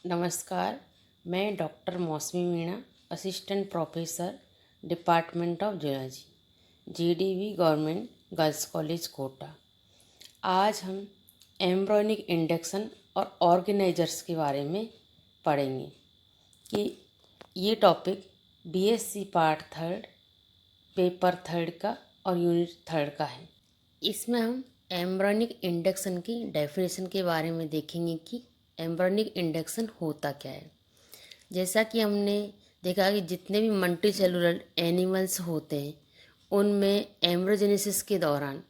नमस्कार। मैं doctor Mausami Meena, assistant professor, department of zoology, GDV government girls college Kota. आज हम एम्ब्रॉयनिक इंडक्शन और ऑर्गेनाइजर्स के बारे में पढ़ेंगे कि ये topic BSc part third, paper third का और यूनिट थर्ड का है। इसमें हम एम्ब्रॉयनिक इंडक्शन की डेफिनेशन के बारे में देखेंगे कि एम्ब्रॉयनिक इंडक्शन होता क्या है। जैसा कि हमने देखा कि जितने भी मल्टीसेलुलर एनिमल्स होते हैं उनमें एम्ब्रोजेनेसिस के दौरान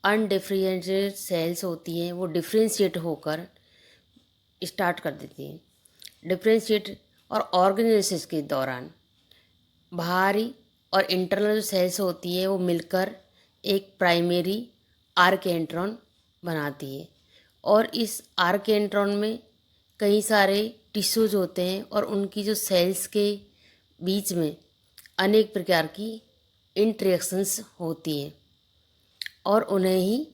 अनडिफरेंशिएटेड सेल्स होती हैं, वो डिफ्रेंशिएट होकर स्टार्ट कर देती हैं। डिफ्रेंशिएट और ऑर्गेनेसिस के दौरान बाहरी और इंटरनल जो सेल्स होती है वो मिलकर एक प्राइमरी आर्केंट्रॉन बनाती है और इस आर्केंट्रॉन में कई सारे टिश्यूज होते हैं और उनकी जो सेल्स के बीच में अनेक प्रकार की इंटरेक्शंस होती हैं और उन्हें ही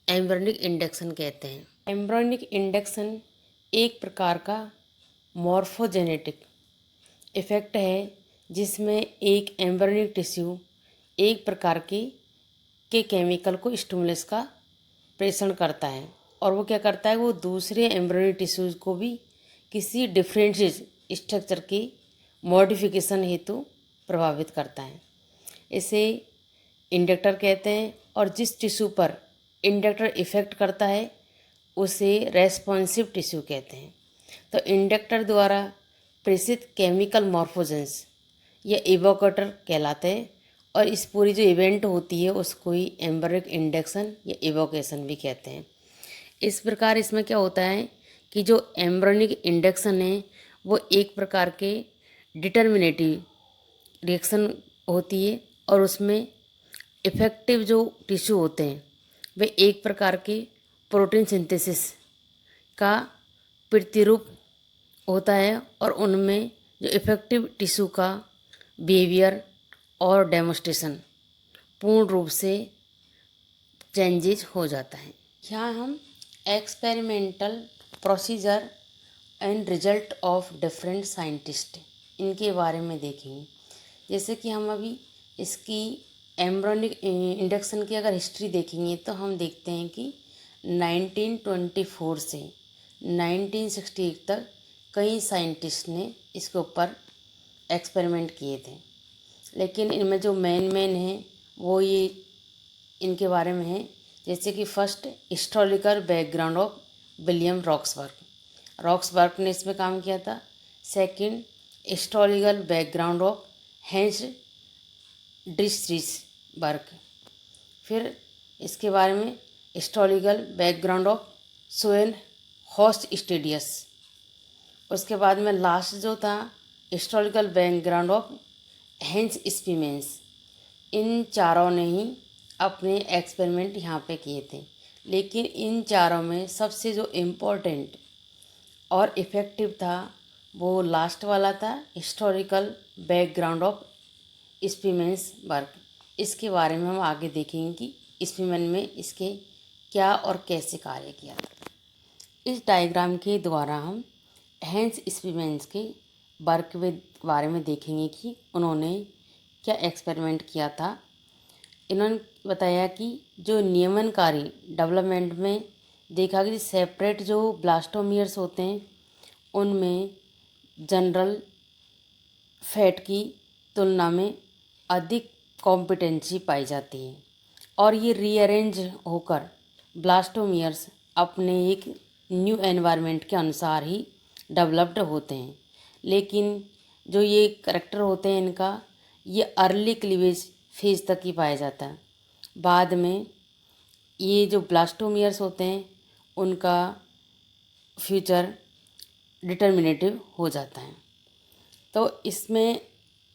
एम्ब्रॉयनिक इंडक्शन कहते हैं। एम्ब्रॉयनिक इंडक्शन एक प्रकार का मॉर्फोजेनेटिक इफ़ेक्ट है जिसमें एक एम्ब्रॉयनिक टिश्यू एक प्रकार के केमिकल को स्टिमुलस का प्रेषण करता है और वो क्या करता है, वो दूसरे एम्ब्रॉयनिक टिश्यूज को भी किसी डिफरेंशिएट स्ट्रक्चर की मॉडिफिकेशन हेतु प्रभावित करता है। इसे इंडक्टर कहते हैं और जिस टिश्यू पर इंडक्टर इफेक्ट करता है उसे रेस्पॉन्सिव टिश्यू कहते हैं। तो इंडक्टर द्वारा प्रेषित केमिकल मॉर्फोजेंस या इवोकेटर कहलाते हैं और इस पूरी जो इवेंट होती है उसको ही एम्ब्रॉयनिक इंडक्शन या इवोकेशन भी कहते हैं। इस प्रकार इसमें क्या होता है कि जो एम्ब्रॉयनिक इंडक्शन है वो एक प्रकार के डिटर्मिनेटिव रिएक्शन होती है और उसमें इफ़ेक्टिव जो टिश्यू होते हैं वे एक प्रकार के प्रोटीन सिंथेसिस का प्रतिरूप होता है और उनमें जो इफ़ेक्टिव टिश्यू का बिहेवियर और डेमोस्ट्रेशन पूर्ण रूप से चेंजेज हो जाता है। यहाँ हम experimental procedure and result of different scientist इनके बारे में देखेंगे। जैसे कि हम अभी इसकी एम्ब्रॉयनिक इंडक्शन की अगर हिस्ट्री देखेंगे तो हम देखते हैं कि 1924 से 1968 तक कई साइंटिस्ट ने इसके ऊपर एक्सपेरिमेंट किए थे, लेकिन इनमें जो मेन हैं वो ये इनके बारे में है। जैसे कि first historical background of William Roxburgh ने इसमें काम किया था। Second historical background of Hans Driesch. फिर इसके बारे में historical background of Sven Horstadius. उसके बाद में लास्ट जो था historical background of Hans Spemann. इन चारों ने ही अपने एक्सपेरिमेंट यहाँ पे किए थे, लेकिन इन चारों में सबसे जो इम्पोर्टेंट और इफ़ेक्टिव था वो लास्ट वाला था, हिस्टोरिकल बैकग्राउंड ऑफ स्पीमेंस वर्क। इसके बारे में हम आगे देखेंगे कि स्पीमेन में इसके क्या और कैसे कार्य किया था। इस डायग्राम के द्वारा हम हेंस स्पीमेंस के वर्क के बारे में देखेंगे कि उन्होंने क्या एक्सपेरिमेंट किया था। इन्होंने बताया कि जो नियमनकारी डेवलपमेंट में देखा कि सेपरेट जो ब्लास्टोमियर्स होते हैं उनमें जनरल फैट की तुलना में अधिक कॉम्पिटेंसी पाई जाती है और ये रीअरेंज होकर ब्लास्टोमियर्स अपने एक न्यू एनवायरनमेंट के अनुसार ही डेवलप्ड होते हैं। लेकिन जो ये करैक्टर होते हैं इनका, ये अर्ली क्लीवेज फेज तक ही पाया जाता है। बाद में ये जो ब्लास्टोमियर्स होते हैं उनका फ्यूचर डिटर्मिनेटिव हो जाता है। तो इसमें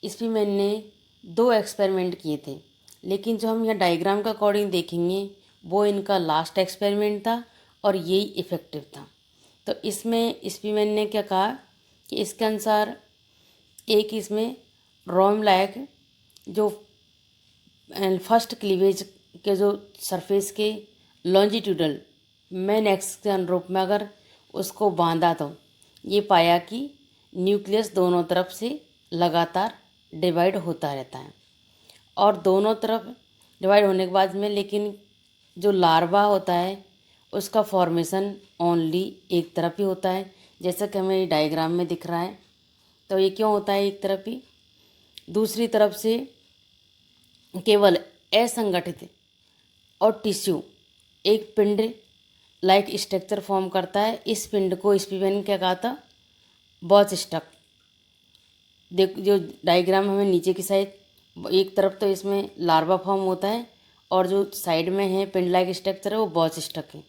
स्पीमेन ने 2 एक्सपेरिमेंट किए थे, लेकिन जो हम यहाँ डायग्राम का अकॉर्डिंग देखेंगे वो इनका लास्ट एक्सपेरिमेंट था और यही इफ़ेक्टिव था। तो इसमें स्पीमेन ने क्या कहा कि इसके अनुसार एक इसमें रोम लायक जो फर्स्ट क्लीवेज के जो सरफेस के लॉन्जिट्यूडल मेन एक्स के अनुरूप में अगर उसको बांधा तो ये पाया कि न्यूक्लियस दोनों तरफ से लगातार डिवाइड होता रहता है और दोनों तरफ डिवाइड होने के बाद में लेकिन जो लार्वा होता है उसका फॉर्मेशन ओनली एक तरफ ही होता है, जैसा कि हमें डायग्राम में दिख रहा है। तो ये क्यों होता है एक तरफ ही? दूसरी तरफ से केवल असंगठित और टिश्यू एक पिंड लाइक स्ट्रक्चर फॉर्म करता है। इस पिंड को स्पीमेन क्या कहा था? बॉच स्टक। देख जो डायग्राम हमें नीचे की साइड एक तरफ तो इसमें लार्वा फॉर्म होता है और जो साइड में है पिंड लाइक स्ट्रक्चर है वो बॉच स्टक है।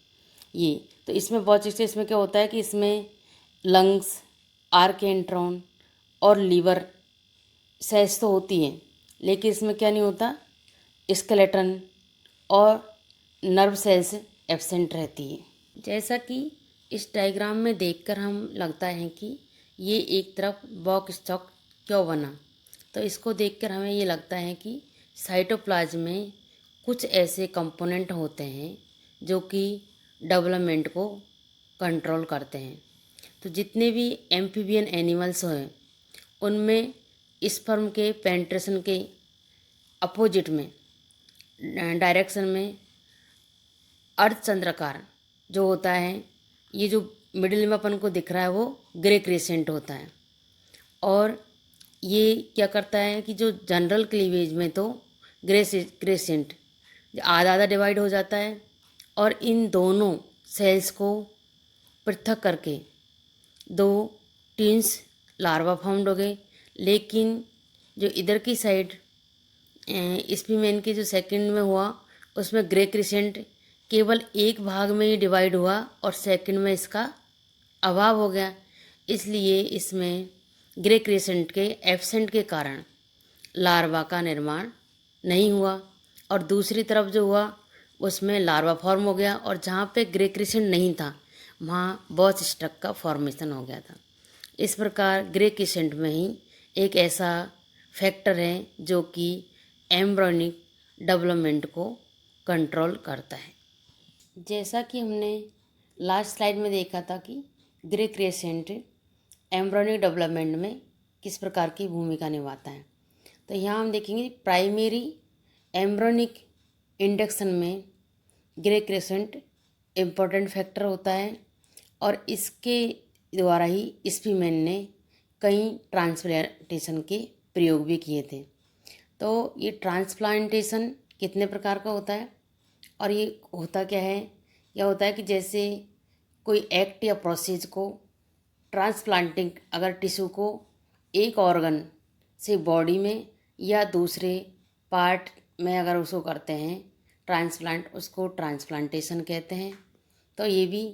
ये तो इसमें बॉच स्टक इसमें क्या होता है कि इसमें लंग्स, आर्केंट्रॉन और लीवर सेल्स तो होती हैं, लेकिन इसमें क्या नहीं होता? स्केलेटन और नर्व सेल्स एब्सेंट रहती है। जैसा कि इस डायग्राम में देखकर हम लगता है कि ये एक तरफ बॉक्स स्टॉक क्यों बना, तो इसको देखकर हमें ये लगता है कि साइटोप्लाज्म में कुछ ऐसे कंपोनेंट होते हैं जो कि डेवलपमेंट को कंट्रोल करते हैं। तो जितने भी एम्फीबियन एनिमल्स हैं उनमें स्पर्म के पेनिट्रेशन के अपोजिट में डायरेक्शन में अर्धचंद्राकार जो होता है, ये जो मिडिल में अपन को दिख रहा है वो ग्रे क्रेसेंट होता है। और ये क्या करता है कि जो जनरल क्लीवेज में तो क्रेसेंट आधा आधा डिवाइड हो जाता है और इन दोनों सेल्स को पृथक करके दो टीन्स लार्वा फॉर्म्ड हो गए। लेकिन जो इधर की साइड स्पीमेन के जो सेकंड में हुआ उसमें ग्रे क्रिसेंट केवल एक भाग में ही डिवाइड हुआ और सेकंड में इसका अभाव हो गया, इसलिए इसमें ग्रे क्रिसेंट के एब्सेंट के कारण लार्वा का निर्माण नहीं हुआ। और दूसरी तरफ जो हुआ उसमें लार्वा फॉर्म हो गया और जहाँ पे ग्रे क्रिसेंट नहीं था वहाँ बॉच स्टक का फॉर्मेशन हो गया था। इस प्रकार ग्रे क्रिसेंट में ही एक ऐसा फैक्टर है जो कि एम्ब्रियोनिक डेवलपमेंट को कंट्रोल करता है। जैसा कि हमने लास्ट स्लाइड में देखा था कि ग्रे क्रिसेंट एम्ब्रियोनिक डेवलपमेंट में किस प्रकार की भूमिका निभाता है, तो यहाँ हम देखेंगे प्राइमरी एम्ब्रियोनिक इंडक्शन में ग्रे क्रिसेंट इम्पोर्टेंट फैक्टर होता है और इसके द्वारा ही स्पीमेन ने कई ट्रांसप्लांटेशन के प्रयोग भी किए थे। तो ये ट्रांसप्लांटेशन कितने प्रकार का होता है और ये होता क्या है? यह होता है कि जैसे कोई एक्ट या प्रोसेस को ट्रांसप्लांटिंग अगर टिश्यू को एक ऑर्गन से बॉडी में या दूसरे पार्ट में अगर उसको करते हैं ट्रांसप्लांट, उसको ट्रांसप्लांटेशन कहते हैं। तो ये भी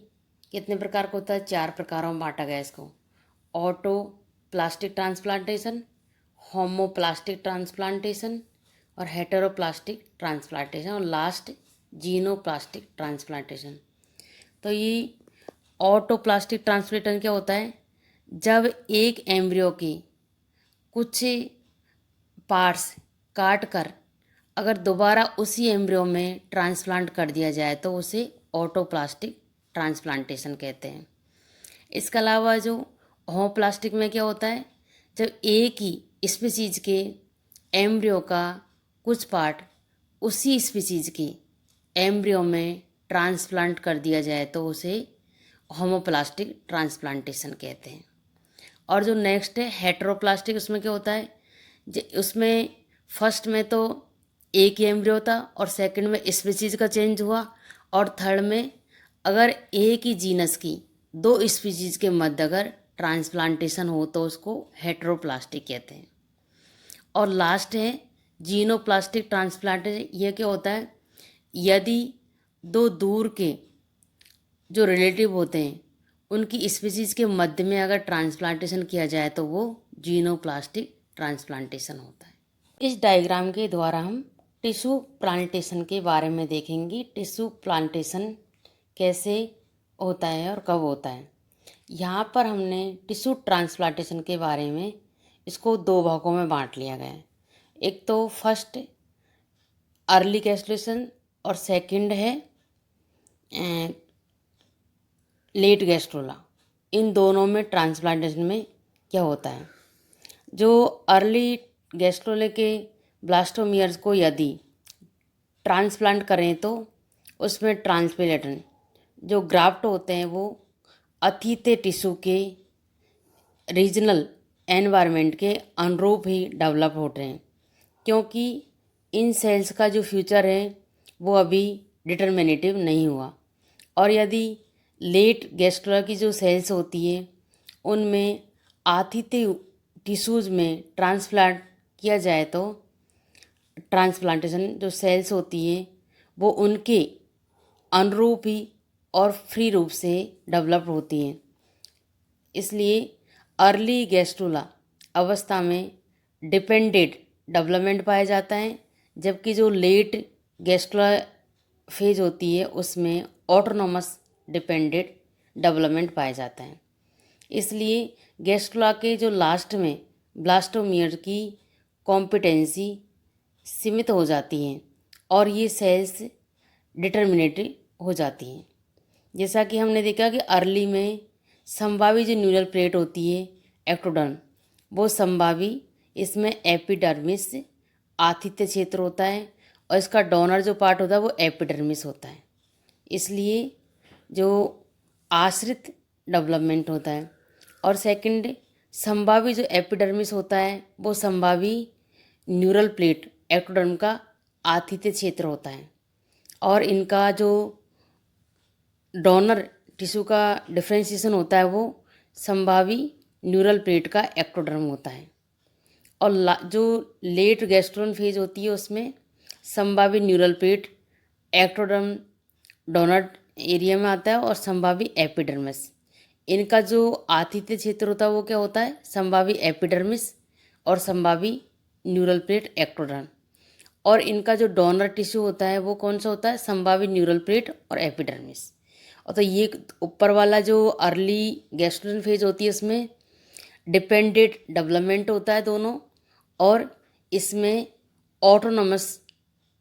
कितने प्रकार का होता है? 4 प्रकारों में बांटा गया इसको। ऑटो प्लास्टिक ट्रांसप्लांटेशन, होमोप्लास्टिक ट्रांसप्लांटेशन और हेटेरोप्लास्टिक ट्रांसप्लांटेशन और लास्ट जीनोप्लास्टिक ट्रांसप्लांटेशन। तो ये ऑटोप्लास्टिक ट्रांसप्लांटेशन क्या होता है? जब एक एम्ब्रियो की कुछ पार्ट्स काट कर अगर दोबारा उसी एम्ब्रियो में ट्रांसप्लांट कर दिया जाए तो उसे ऑटोप्लास्टिक ट्रांसप्लांटेशन कहते हैं। इसके अलावा जो होमोप्लास्टिक में क्या होता है? जब एक ही स्पीसीज के एम्ब्रियो का कुछ पार्ट उसी स्पीसीज के एम्ब्रियो में ट्रांसप्लांट कर दिया जाए तो उसे होमोप्लास्टिक ट्रांसप्लांटेशन कहते हैं। और जो नेक्स्ट है हेटेरोप्लास्टिक, उसमें क्या होता है? उसमें फर्स्ट में तो एक ही एम्ब्रियो था और सेकंड में स्पीसीज का चेंज हुआ और थर्ड में अगर एक ही जीनस की 2 स्पीसीज के मध्य अगर ट्रांसप्लांटेशन हो तो उसको हेटेरोप्लास्टिक कहते हैं। और लास्ट है जीनोप्लास्टिक ट्रांसप्लांटेशन। यह क्या होता है? यदि 2 दूर के जो रिलेटिव होते हैं उनकी स्पीसीज के मध्य में अगर ट्रांसप्लांटेशन किया जाए तो वो जीनोप्लास्टिक ट्रांसप्लांटेशन होता है। इस डायग्राम के द्वारा हम टिश्यू प्लांटेशन के बारे में देखेंगे। टिश्यू प्लांटेशन कैसे होता है और कब होता है। यहाँ पर हमने टिश्यू ट्रांसप्लांटेशन के बारे में इसको 2 भागों में बांट लिया गया है। एक तो फर्स्ट अर्ली गैस्ट्रुलेशन और सेकंड है लेट गैस्ट्रोला। इन दोनों में ट्रांसप्लांटेशन में क्या होता है। जो अर्ली गैस्ट्रोले के ब्लास्टोमियर्स को यदि ट्रांसप्लांट करें तो उसमें ट्रांसप्लांटेशन जो ग्राफ्ट होते हैं वो अतिथ्य टिश्यू के रीजनल एनवायरनमेंट के अनुरूप ही डेवलप होते हैं, क्योंकि इन सेल्स का जो फ्यूचर है वो अभी डिटर्मिनेटिव नहीं हुआ। और यदि लेट गैस्ट्रोला की जो सेल्स होती है उनमें आतिथ्य टिश्यूज़ में ट्रांसप्लांट किया जाए तो ट्रांसप्लांटेशन जो सेल्स होती हैं वो उनके अनुरूप ही और फ्री रूप से डेवलप होती हैं। इसलिए अर्ली गैस्ट्रोला अवस्था में डिपेंडेंट डेवलपमेंट पाया जाता है, जबकि जो लेट गैस्ट्रोला फेज होती है उसमें ऑटोनोमस डिपेंडेंट डेवलपमेंट पाया जाता है। इसलिए गैस्ट्रोला के जो लास्ट में ब्लास्टोमियर की कॉम्पिटेंसी सीमित हो जाती हैं और ये सेल्स डिटर्मिनेटिव हो जाती हैं। जैसा कि हमने देखा कि अर्ली में संभावी जो न्यूरल प्लेट होती है एक्टोडर्म, वो संभावी, इसमें एपिडर्मिस आतिथ्य क्षेत्र होता है और इसका डोनर जो पार्ट होता है वो एपिडर्मिस होता है। इसलिए जो आश्रित डेवलपमेंट होता है। और सेकंड, संभावी जो एपिडर्मिस होता है वो संभावी न्यूरल प्लेट एक्टोडर्म का आतिथ्य क्षेत्र होता है और इनका जो डोनर टिश्यू का डिफ्रेंशिएशन होता है वो संभावी न्यूरल प्लेट का एक्टोडर्म होता है। और जो लेट गैस्ट्रोन फेज होती है उसमें संभावी neural plate ectoderm donor area में आता है और संभावी एपिडर्मिस। इनका जो आतिथ्य क्षेत्र होता है वो क्या होता है, संभावी एपिडर्मिस और संभावी न्यूरल प्लेट एक्टोडर्म। और इनका जो डोनर टिश्यू होता है वो कौन सा होता है, संभावी न्यूरल प्लेट और एपिडर्मिस। और तो ये ऊपर वाला जो अर्ली गैस्ट्रोन फेज होती है उसमें डिपेंडेंट डेवलपमेंट होता है दोनों, और इसमें ऑटोनोमस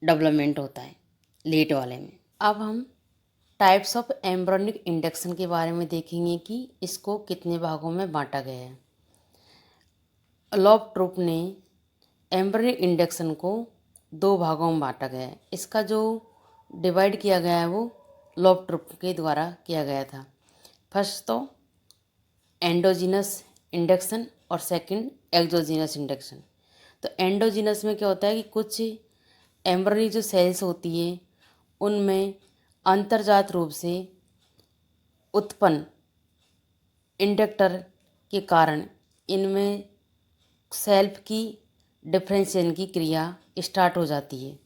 डेवलपमेंट होता है लेट वाले में। अब हम टाइप्स ऑफ एम्ब्रियोनिक इंडक्शन के बारे में देखेंगे कि इसको कितने भागों में बांटा गया है। लॉपट्रुप ने एम्ब्रियोनिक इंडक्शन को 2 भागों में बांटा गया है। इसका जो डिवाइड किया गया है वो लॉपट्रुप के द्वारा किया गया था। फर्स्ट तो एंडोजीनस इंडक्शन और सेकंड एक्सोजीनस इंडक्शन। तो एंडोजीनस में क्या होता है कि कुछ एम्ब्रियोनिक जो सेल्स होती हैं उनमें अंतर्जात रूप से उत्पन्न इंडक्टर के कारण इनमें सेल्फ की डिफरेंशिएशन की क्रिया स्टार्ट हो जाती है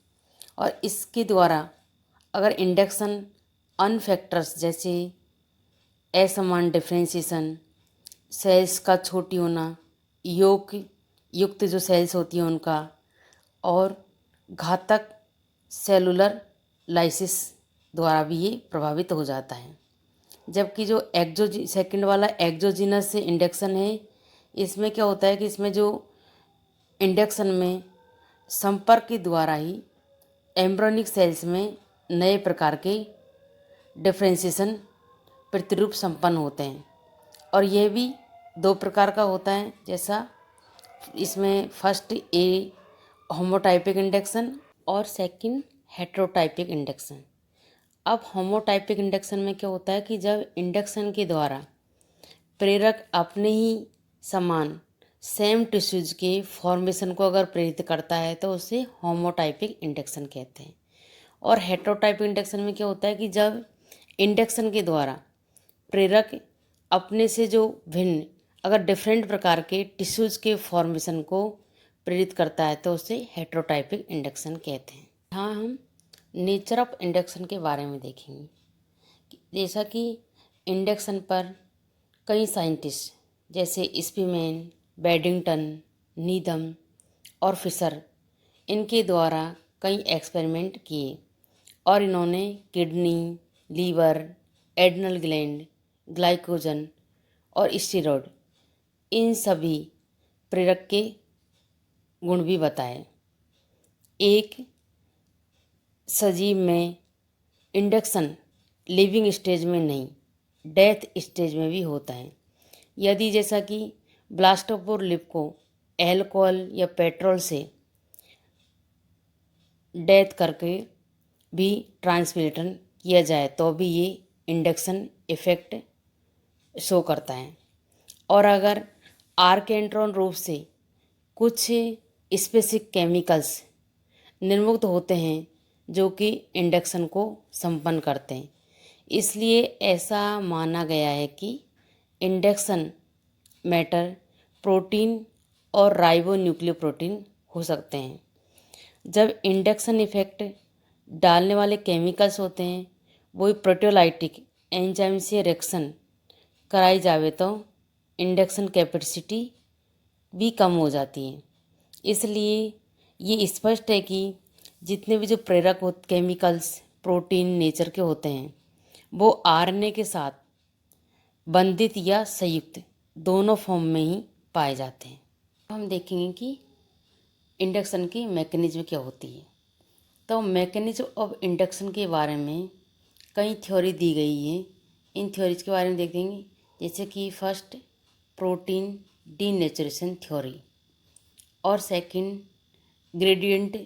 और इसके द्वारा अगर इंडक्शन अन फैक्टर्स जैसे असमान डिफरेंशिएशन, सेल्स का छोटी होना, योग युक्त जो सेल्स होती हैं उनका, और घातक सेलुलर लाइसिस द्वारा भी ये प्रभावित हो जाता है। जबकि जो सेकंड वाला एक्सोजीनस इंडक्शन है, इसमें क्या होता है कि इसमें जो इंडक्शन में संपर्क के द्वारा ही एम्ब्रियोनिक सेल्स में नए प्रकार के डिफरेंशिएशन प्रतिरूप संपन्न होते हैं। और यह भी 2 प्रकार का होता है, जैसा इसमें फर्स्ट ए होमोटाइपिक इंडक्शन और सेकंड हेटेरोटाइपिक इंडक्शन। अब होमोटाइपिक इंडक्शन में क्या होता है कि जब इंडक्शन के द्वारा प्रेरक अपने ही समान सेम टिश्यूज के फॉर्मेशन को अगर प्रेरित करता है तो उसे होमोटाइपिक इंडक्शन कहते हैं। और हेटेरोटाइपिक इंडक्शन में क्या होता है कि जब इंडक्शन के द्वारा प्रेरक अपने से जो भिन्न अगर डिफरेंट प्रकार के टिश्यूज के फॉर्मेशन को प्रेरित करता है तो उसे हेटेरोटाइपिक इंडक्शन कहते हैं। यहाँ हम नेचर ऑफ इंडक्शन के बारे में देखेंगे। जैसा कि इंडक्शन पर कई साइंटिस्ट जैसे स्पीमैन, बेडिंगटन, नीदम और फिशर इनके द्वारा कई एक्सपेरिमेंट किए और इन्होंने kidney, liver, adrenal gland, glycogen और स्टीरॉयड इन सभी प्रेरक के गुण भी बताए। एक सजीव में इंडक्शन लिविंग स्टेज में नहीं, डेथ स्टेज में भी होता है। यदि जैसा कि ब्लास्टोपोर लिप को एल्कोहल या पेट्रोल से डेथ करके भी ट्रांसप्लांटेशन किया जाए तो भी ये इंडक्शन इफेक्ट शो करता है। और अगर आर्केंट्रॉन रूप से कुछ स्पेसिफिक केमिकल्स निर्मुक्त होते हैं जो कि इंडक्शन को संपन्न करते हैं, इसलिए ऐसा माना गया है कि इंडक्शन मैटर प्रोटीन और राइबोन्यूक्लियोप्रोटीन हो सकते हैं। जब इंडक्शन इफेक्ट डालने वाले केमिकल्स होते हैं वही प्रोटियोलाइटिक एंजाइम से रिएक्शन कराई जावे तो इंडक्शन कैपेसिटी भी कम हो जाती है। इसलिए ये स्पष्ट है कि जितने भी जो प्रेरक हो केमिकल्स प्रोटीन नेचर के होते हैं वो आरएनए के साथ बंधित या संयुक्त दोनों फॉर्म में ही पाए जाते हैं। हम देखेंगे कि इंडक्शन की मैकेनिज्म क्या होती है। तो मैकेनिज्म ऑफ इंडक्शन के बारे में कई थ्योरी दी गई है। इन थ्योरीज के बारे में देखेंगे, जैसे कि फर्स्ट प्रोटीन डीनेचुरेशन थ्योरी, और second gradient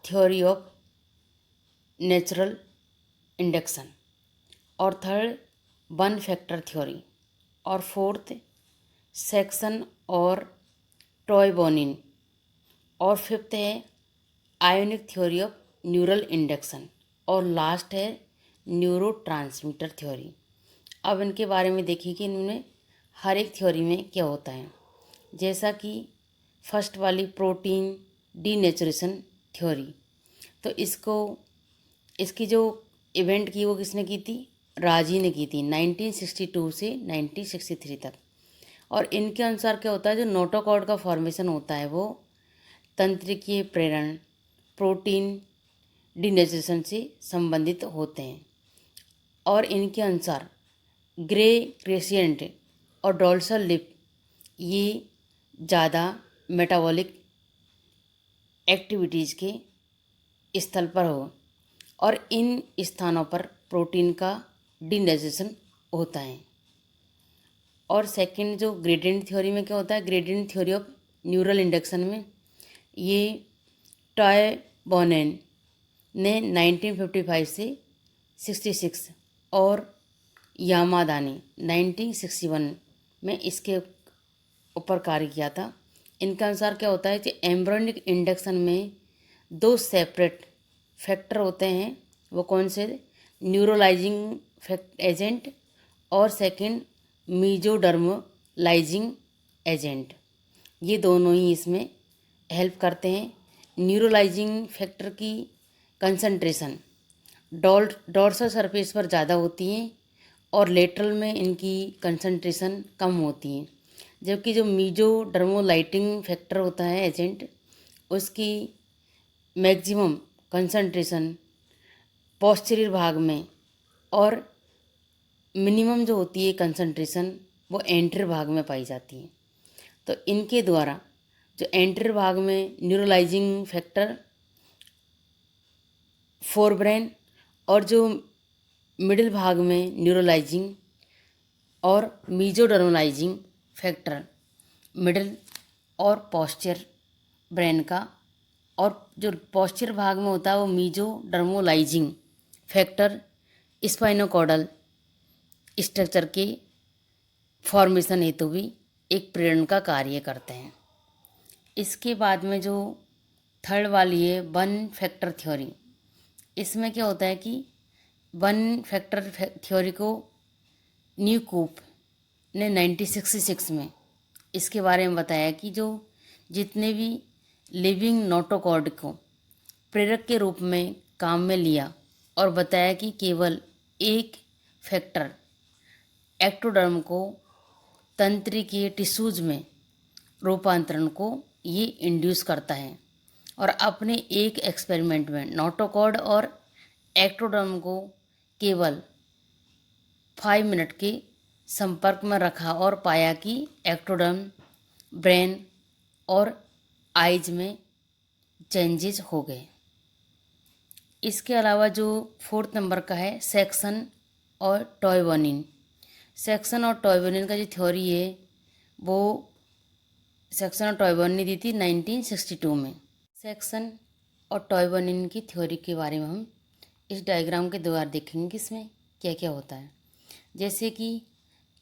theory of natural induction, और थर्ड वन फैक्टर थ्योरी, और फोर्थ सेक्शन और टॉयबोनिन, और फिफ्थ है ionic theory of neural induction, और लास्ट है न्यूरो ट्रांसमीटर थ्योरी। अब इनके बारे में देखिए कि इनमें हर एक थ्योरी में क्या होता है। जैसा कि फर्स्ट वाली प्रोटीन डीनेचुरेशन थ्योरी, तो इसकी जो इवेंट की वो किसने की थी, राजी ने की थी 1962 से 1963 तक। और इनके अनुसार क्या होता है, जो नोटोकॉर्ड का फॉर्मेशन होता है वो तंत्रिकीय प्रेरण प्रोटीन डीनेचुरेशन से संबंधित होते हैं। और इनके अनुसार ग्रे ग्रेसियंट और डोर्सल लिप ये ज़्यादा मेटाबॉलिक एक्टिविटीज़ के स्थल पर हो, और इन स्थानों पर प्रोटीन का डीनेचुरेशन होता है। और सेकंड जो ग्रेडियंट थ्योरी में क्या होता है, gradient theory of neural induction में ये टॉयबोनेन ने 1955 से 66 और यामादा ने 1961 में इसके ऊपर कार्य किया था। इनके अनुसार क्या होता है कि एम्ब्रियोनिक इंडक्शन में दो सेपरेट फैक्टर होते हैं, वो कौन से, न्यूरोलाइजिंग एजेंट और सेकंड मीजोडर्मोलाइजिंग एजेंट। ये दोनों ही इसमें हेल्प करते हैं। न्यूरोलाइजिंग फैक्टर की कंसंट्रेशन डोर्सल सरफेस पर ज़्यादा होती हैं और लेटरल में इनकी कंसंट्रेशन कम होती है, जबकि जो मीजोडर्मोलाइटिंग फैक्टर होता है एजेंट, उसकी मैक्सिमम कंसंट्रेशन पोस्टीरियर भाग में और मिनिमम जो होती है कंसंट्रेशन वो एंटीरियर भाग में पाई जाती है। तो इनके द्वारा जो एंटीरियर भाग में न्यूरोलाइजिंग फैक्टर फोरब्रेन और जो मिडिल भाग में न्यूरोलाइजिंग और मीजोडर्मलाइजिंग फैक्टर मिडिल और पोस्चर ब्रेन का, और जो पोस्चर भाग में होता है वो मीजोडर्मोलाइजिंग फैक्टर स्पाइनोकॉर्डल स्ट्रक्चर के फॉर्मेशन हेतु भी एक प्रेरण का कार्य करते हैं। इसके बाद में जो थर्ड वाली है वन फैक्टर थ्योरी, इसमें क्या होता है कि वन फैक्टर थ्योरी को न्यूकूप ने 1966 में इसके बारे में बताया कि जो जितने भी लिविंग नोटोकॉर्ड को प्रेरक के रूप में काम में लिया, और बताया कि केवल एक फैक्टर एक्टोडर्म को तंत्रिकीय टिश्यूज में रूपांतरण को ये इंड्यूस करता है। और अपने एक एक्सपेरिमेंट में नोटोकॉर्ड और एक्टोडर्म को केवल 5 मिनट के संपर्क में रखा और पाया कि एक्टोडर्म ब्रेन और आइज में चेंजेस हो गए। इसके अलावा जो फोर्थ नंबर का है सेक्शन और टॉयबोनिन, सेक्शन और टॉयबोनिन का जो थ्योरी है वो सेक्शन और टॉयबोनिन ने दी थी 1962 में। सेक्शन और टॉयबोनिन की थ्योरी के बारे में हम इस डायग्राम के द्वारा देखेंगे कि इसमें क्या क्या होता है। जैसे कि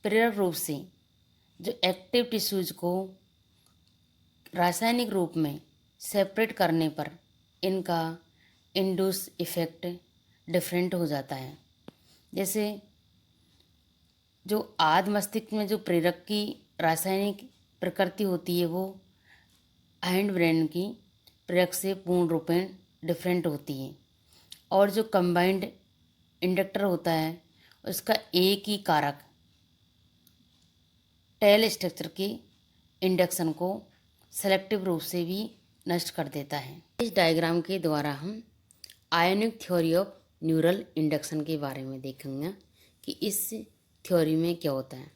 प्रेरक रूप से जो एक्टिव टिश्यूज को रासायनिक रूप में सेपरेट करने पर इनका इंड्यूस इफेक्ट डिफरेंट हो जाता है। जैसे जो आद मस्तिष्क में जो प्रेरक की रासायनिक प्रकृति होती है वो हाइंड ब्रेन की प्रेरक से पूर्ण रूपेण डिफरेंट होती है, और जो कंबाइंड इंडक्टर होता है उसका एक ही कारक टेल स्ट्रक्चर के इंडक्शन को सेलेक्टिव रूप से भी नष्ट कर देता है। इस डायग्राम के द्वारा हम ionic theory of neural induction के बारे में देखेंगे कि इस थ्योरी में क्या होता है।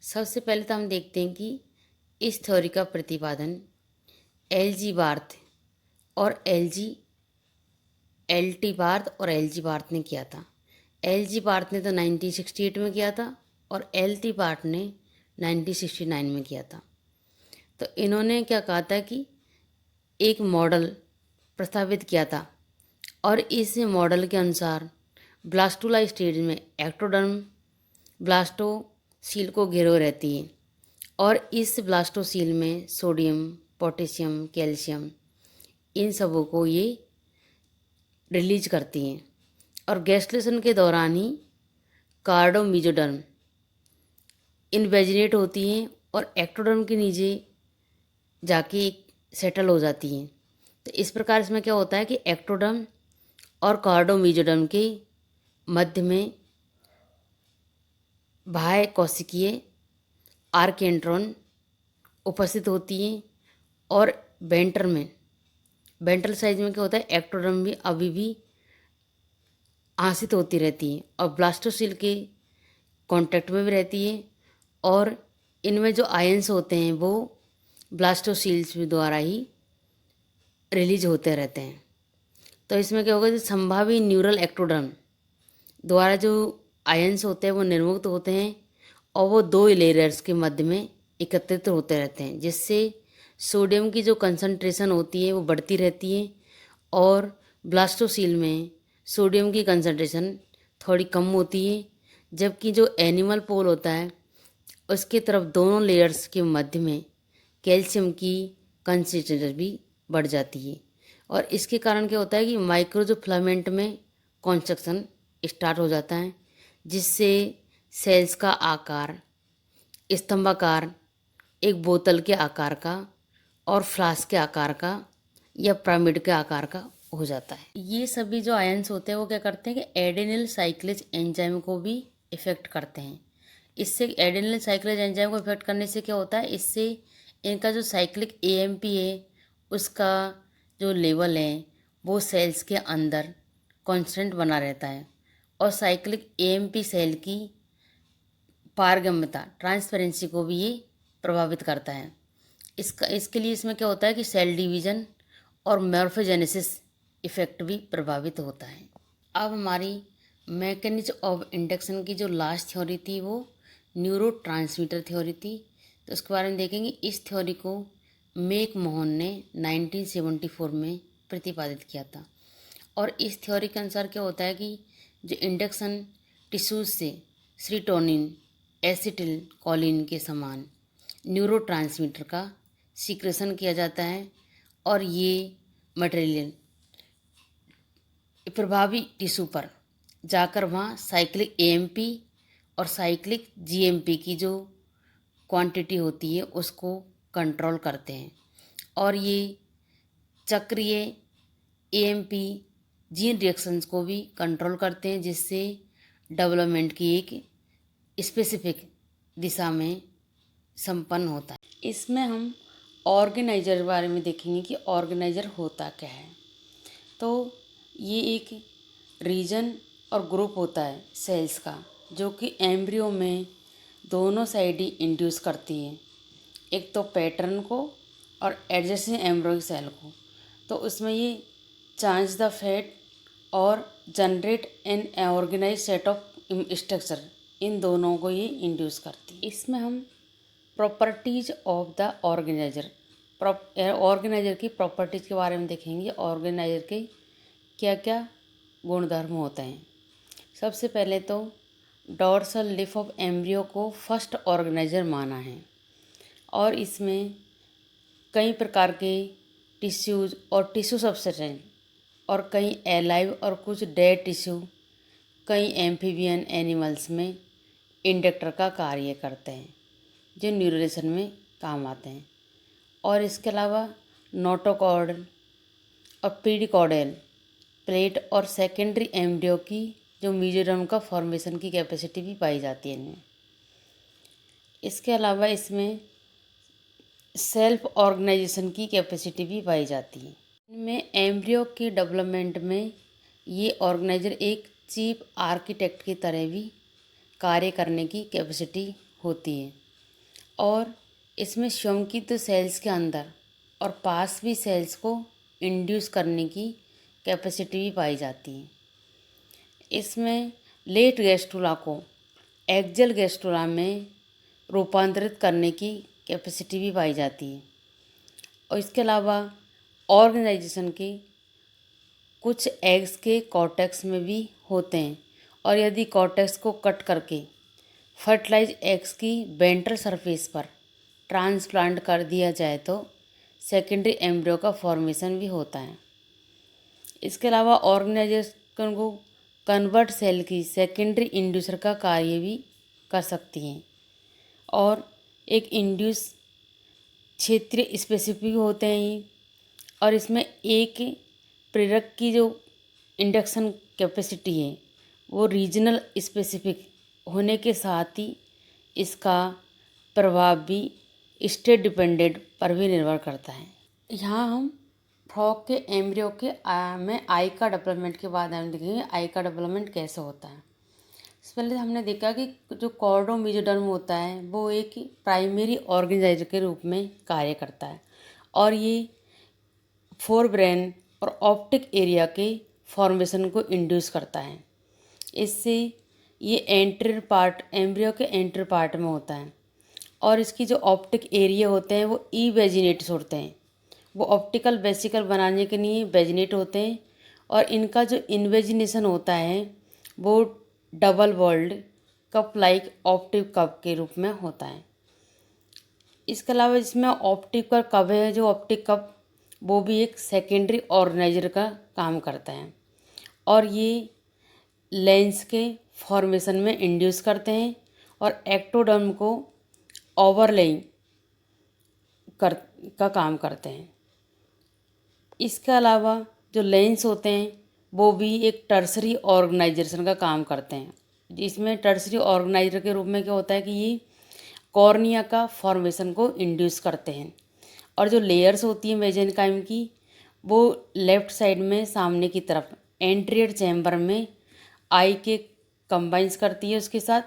सबसे पहले तो हम देखते हैं कि इस थ्योरी का प्रतिपादन एल.जी. बार्थ और एल.टी. बार्थ और एल.जी. बार्थ ने किया था। एल.जी. बार्थ ने तो 1968 में किया था और एल.टी. बार्थ ने 1969 में किया था। तो इन्होंने क्या कहा था कि एक मॉडल प्रस्तावित किया था, और इस मॉडल के अनुसार ब्लास्टुला स्टेज में एक्टोडर्म ब्लास्टोसील को घेरे रहती है, और इस ब्लास्टोसील में सोडियम, पोटेशियम, कैल्शियम इन सबों को ये रिलीज करती हैं, और गैस्ट्रेशन के दौरान ही कार्डोमीजोडर्म इन्वेजिनेट होती हैं और एक्टोडर्म के नीचे जाके सेटल हो जाती हैं। तो इस प्रकार इसमें क्या होता है कि एक्टोडर्म और कार्डोमीजोडर्म के मध्य में बाह्य कोशिकीय आर्केंट्रॉन उपस्थित होती हैं, और वेंट्रल साइज में क्या होता है एक्टोडर्म भी अभी भी आंशित होती रहती है और ब्लास्टोसील के कांटेक्ट में भी रहती है, और इनमें जो आयंस होते हैं वो ब्लास्टोसील्स द्वारा ही रिलीज होते रहते हैं। तो इसमें क्या होगा, जो संभावी न्यूरल एक्टोडर्म द्वारा जो आयंस होते हैं वो निर्मुक्त होते हैं, और वो दो लेयर्स के मध्य में एकत्रित होते रहते हैं, जिससे सोडियम की जो कंसंट्रेशन होती है वो बढ़ती रहती है, और ब्लास्टोसील में सोडियम की कंसंट्रेशन थोड़ी कम होती है, जबकि जो एनिमल पोल होता है उसके तरफ दोनों लेयर्स के मध्य में कैल्शियम की कंसंट्रेशन भी बढ़ जाती है। और इसके कारण क्या होता है कि माइक्रो जो फिलामेंट में कॉन्स्ट्रक्शन स्टार्ट हो जाता है, जिससे सेल्स का आकार स्तंभाकार, एक बोतल के आकार का और फ्लास्क के आकार का या पिरामिड के आकार का हो जाता है। ये सभी जो आयंस होते हैं वो क्या करते हैं कि एडेनिल साइक्लेज एंजाइम को भी इफेक्ट करते हैं। इससे एडेनिल साइक्लेज एंजाइम को इफेक्ट करने से क्या होता है, इससे इनका जो साइक्लिक एएमपी है उसका जो लेवल है वो सेल्स के अंदर कांस्टेंट बना रहता है, और साइक्लिक एएमपी सेल की पारगम्यता ट्रांसपेरेंसी को भी ये प्रभावित करता है। इसके लिए इसमें क्या होता है कि सेल डिवीजन और मॉर्फोजेनेसिस इफेक्ट भी प्रभावित होता है। अब हमारी मैकेनिज्म ऑफ इंडक्शन की जो लास्ट थ्योरी थी वो न्यूरोट्रांसमीटर थ्योरी थी। तो उसके बारे में देखेंगे। इस थ्योरी को मेक मोहन ने 1974 में प्रतिपादित किया था, और इस थ्योरी के अनुसार क्या होता है कि जो इंडक्शन टिश्यूज से सीरोटोनिन, एसिटिल कोलिन के समान न्यूरोट्रांसमीटर का सीक्रेशन किया जाता है, और ये मटेरियल प्रभावी टिश्यू पर जाकर वहाँ साइक्लिक एएमपी और साइक्लिक जीएमपी की जो क्वांटिटी होती है उसको कंट्रोल करते हैं, और ये चक्रीय एएमपी जीन रिएक्शंस को भी कंट्रोल करते हैं, जिससे डेवलपमेंट की एक स्पेसिफिक दिशा में संपन्न होता है। इसमें हम ऑर्गेनाइजर के बारे में देखेंगे कि ऑर्गेनाइजर होता क्या है। तो ये एक रीजन और ग्रुप होता है सेल्स का, जो कि एम्ब्रियो में दोनों साइड ही इंड्यूस करती है, एक तो पैटर्न को और एडजेसेंट एम्ब्रियोनिक सेल को। तो उसमें ये चांस द फैट और generate an organise set of structure इन दोनों को ये इंड्यूस करती है। इसमें हम properties of the organiser organiser की प्रॉपर्टीज के बारे में देखेंगे। ऑर्गेनाइजर के क्या क्या गुणधर्म होते हैं। सबसे पहले तो डोर्सल लिफ ऑफ एम्ब्रियो को फर्स्ट ऑर्गेनाइजर माना है और इसमें कई प्रकार के टिश्यूज और टिश्यू सबस्टेंस और कई एलाइव और कुछ डेड टिश्यू कई एम्फीबियन एनिमल्स में इंडक्टर का कार्य करते हैं जो न्यूरोलेशन में काम आते हैं। और इसके अलावा नोटोकॉर्डल और पीडिकॉर्डल प्लेट और सेकेंडरी एम्ब्रियो की जो मेसोडर्म का फॉर्मेशन की कैपेसिटी भी पाई जाती है इनमें। इसके अलावा इसमें सेल्फ ऑर्गेनाइजेशन की कैपेसिटी भी पाई जाती है। इनमें एम्ब्रियो के डेवलपमेंट में ये ऑर्गेनाइजर एक चीफ आर्किटेक्ट की तरह भी कार्य करने की कैपेसिटी होती है और इसमें श्वंकित सेल्स के अंदर और पास भी सेल्स को इंड्यूस करने की कैपेसिटी भी पाई जाती है। इसमें लेट गैस्ट्रुला को एक्जल गैस्ट्रुला में रूपांतरित करने की कैपेसिटी भी पाई जाती है। और इसके अलावा ऑर्गेनाइजेशन के कुछ एग्स के कॉर्टेक्स में भी होते हैं और यदि कॉर्टेक्स को कट करके फर्टिलाइज एग्स की वेंट्रल सरफेस पर ट्रांसप्लांट कर दिया जाए तो सेकेंडरी एम्ब्रियो का फॉर्मेशन भी होता है। इसके अलावा ऑर्गेनाइजेशन को कन्वर्ट सेल की सेकेंडरी इंड्यूसर का कार्य भी कर सकती हैं और एक इंड्यूस क्षेत्रीय स्पेसिफिक होते हैं ये और इसमें एक प्रेरक की जो इंडक्शन कैपेसिटी है वो रीजनल स्पेसिफिक होने के साथ ही इसका प्रभाव भी स्टेट डिपेंडेंट पर भी निर्भर करता है। यहाँ हम फ्रॉग के एम्ब्रियो के में आई का डेवलपमेंट के बाद हम देखेंगे आई का डेवलपमेंट कैसे होता है। इससे पहले हमने देखा कि जो कॉर्डो मेसोडर्म होता है वो एक प्राइमरी ऑर्गेनाइजर के रूप में कार्य करता है और ये फोरब्रेन और ऑप्टिक एरिया के फॉर्मेशन को इंड्यूस करता है। इससे ये एंटीरियर पार्ट एम्ब्रियो के एंटीरियर पार्ट में होता है और इसकी जो ऑप्टिक एरिया होते हैं वो वेजिनेट्स होते हैं। वो ऑप्टिकल वेसिकल बनाने के लिए वेजिनेट होते हैं और इनका जो इन्वेजिनेशन होता है वो double walled cup like optic cup के रूप में होता है। इसके अलावा इसमें ऑप्टिक का कप है जो ऑप्टिक कप वो भी एक सेकेंडरी ऑर्गेनाइजर का काम करता है और ये लेंस के फॉर्मेशन में इंड्यूस करते हैं और एक्टोडर्म को ओवरलेइंग का काम करते हैं। इसके अलावा जो लेंस होते हैं वो भी एक टर्सरी ऑर्गेनाइजेशन का काम करते हैं। इसमें टर्सरी ऑर्गेनाइजर के रूप में क्या होता है कि ये कॉर्निया का फॉर्मेशन को इंड्यूस करते हैं और जो लेयर्स होती हैं मेसेनकाइम की वो लेफ्ट साइड में सामने की तरफ एंटीरियर चैम्बर में आई के कंबाइंस करती है उसके साथ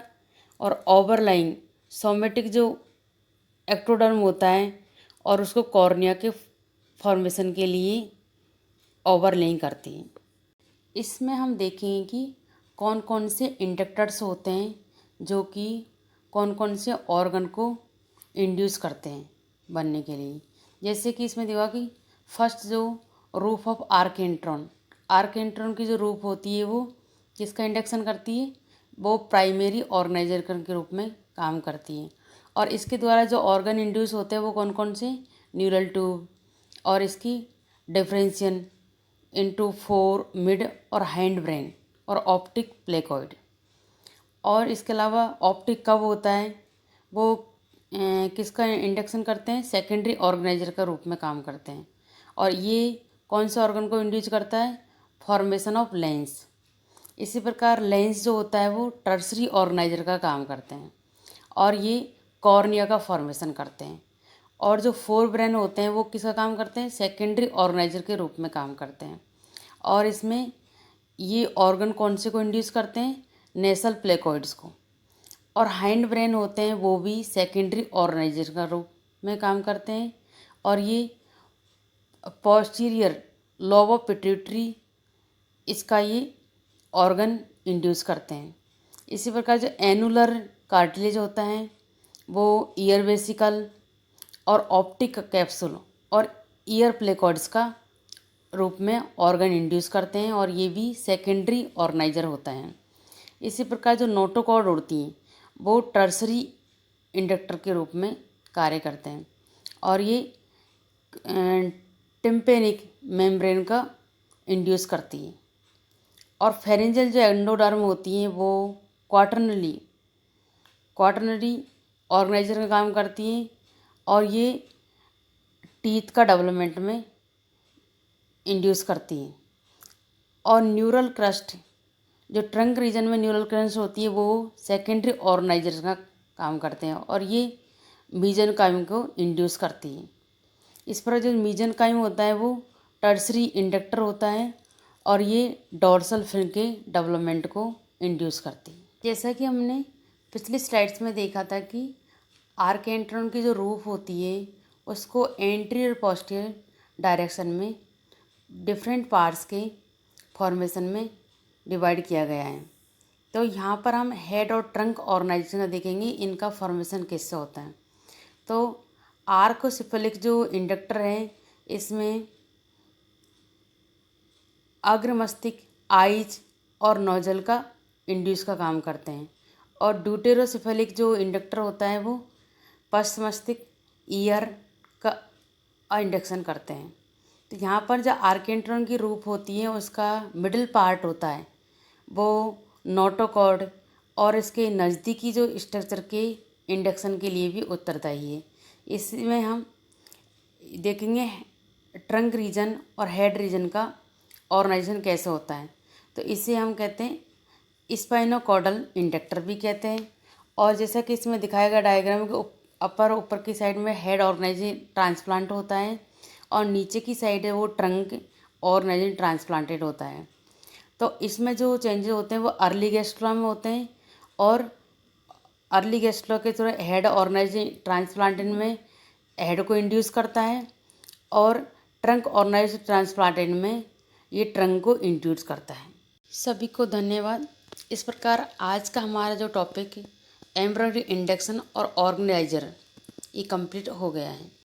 और ओवरलाइंग सोमेटिक जो एक्टोडर्म होता है और उसको कॉर्निया के फॉर्मेशन के लिए ओवरलेइंग करती है। इसमें हम देखेंगे कि कौन कौन से इंडक्टर्स होते हैं जो कि कौन कौन से ऑर्गन को इंड्यूस करते हैं बनने के लिए। जैसे कि इसमें देखा कि फर्स्ट जो रूफ ऑफ आर्केंट्रॉन की जो रूफ होती है वो किसका इंडक्शन करती है, वो प्राइमरी ऑर्गेनाइजर के रूप में काम करती है और इसके द्वारा जो ऑर्गन इंड्यूस होते हैं वो कौन कौन से न्यूरल ट्यूब और इसकी डिफरेंशिएशन इनटू फोर मिड और हैंड ब्रेन और ऑप्टिक प्लेकॉइड। और इसके अलावा ऑप्टिक कब होता है वो किसका इंडक्शन करते हैं, सेकेंडरी ऑर्गेनाइजर का रूप में काम करते हैं और ये कौन से ऑर्गन को इंड्यूस करता है, फॉर्मेशन ऑफ लेंस। इसी प्रकार लेंस जो होता है वो टर्सरी ऑर्गेनाइजर का काम करते हैं और ये कॉर्निया का फॉर्मेशन करते हैं। और जो फोर ब्रेन होते हैं वो किसका काम करते हैं, सेकेंडरी ऑर्गेनाइजर के रूप में काम करते हैं और इसमें ये ऑर्गन कौन से को इंड्यूस करते हैं, नेसल प्लेकॉइड्स को। और हैंड ब्रेन होते हैं वो भी सेकेंडरी ऑर्गेनाइजर का रूप में काम करते हैं और ये पोस्टीरियर लोब ऑफ पिट्यूटरी इसका ये ऑर्गन इंड्यूस करते हैं। इसी प्रकार जो एनुलर कार्टिलेज होता है वो ईयर वेसिकल और ऑप्टिक कैप्सूल और ईयर प्लेकॉर्ड्स का रूप में ऑर्गन इंड्यूस करते हैं और ये भी सेकेंडरी ऑर्गेनाइजर होता है। इसी प्रकार जो नोटोकॉर्ड होती हैं वो टर्सरी इंडक्टर के रूप में कार्य करते हैं और ये टिम्पेनिक मेम्ब्रेन का इंड्यूस करती है। और फेरेंजियल जो एंडोडर्म होती हैं वो क्वाटर्नरी ऑर्गेनाइजर का काम करती हैं और ये टीथ का डेवलपमेंट में इंड्यूस करती हैं। और न्यूरल क्रस्ट जो ट्रंक रीजन में न्यूरल क्रस्ट होती है वो सेकेंडरी ऑर्गेनाइजर का काम करते हैं और ये मीजेनकाइम को इंड्यूस करती है। इस पर जो मीजेनकाइम होता है वो टर्सरी इंडक्टर होता है और ये डोर्सल फिन के डेवलपमेंट को इंड्यूस करती है। जैसा कि हमने पिछली स्लाइड्स में देखा था कि आर्केंट्रॉन की जो रूफ होती है उसको एंटीरियर पोस्टीरियर डायरेक्शन में डिफरेंट पार्ट्स के फॉर्मेशन में डिवाइड किया गया है। तो यहाँ पर हम हेड और ट्रंक ऑर्गेनाइजेशन देखेंगे, इनका फॉर्मेशन किससे होता है। तो आर्कोसिफेलिक जो इंडक्टर है इसमें अग्र मस्तिष्क, आइज और नोजल का इंड्यूस का काम करते हैं और ड्यूटेरोसिफेलिक जो इंडक्टर होता है वो पश्च मस्तिष्क, ईयर का इंडक्शन करते हैं। तो यहाँ पर जो आर्केंट्रॉन की रूप होती है उसका मिडिल पार्ट होता है वो नोटोकॉर्ड और इसके नज़दीकी जो स्ट्रक्चर के इंडक्शन के लिए भी उत्तरदायी है। इसमें हम देखेंगे ट्रंक रीजन और हेड रीजन का ऑर्गेनाइजेशन कैसे होता है। तो इसे हम कहते हैं स्पाइनोकॉर्डल इंडक्टर भी कहते हैं। और जैसा कि इसमें दिखाया गया डायग्राम के ऊपर की साइड में हेड ऑर्गेनाइजेशन ट्रांसप्लांट होता है और नीचे की साइड है वो ट्रंक ऑर्गेनाइजेशन ट्रांसप्लांटेड होता है। तो इसमें जो चेंजेस होते हैं वो अर्ली गैस्ट्रोला में होते हैं और अर्ली गैस्ट्रोला के थ्रू हेड ऑर्गेनाइजेशन ट्रांसप्लांटेड में हेड को इंड्यूस करता है और ट्रंक ऑर्गेनाइजेशन ट्रांसप्लांटेड में ये ट्रंक को इंड्यूस करता है। सभी को धन्यवाद। इस प्रकार आज का हमारा जो टॉपिक एम्ब्रॉयडरी इंडक्शन और ऑर्गेनाइजर ये कंप्लीट हो गया है।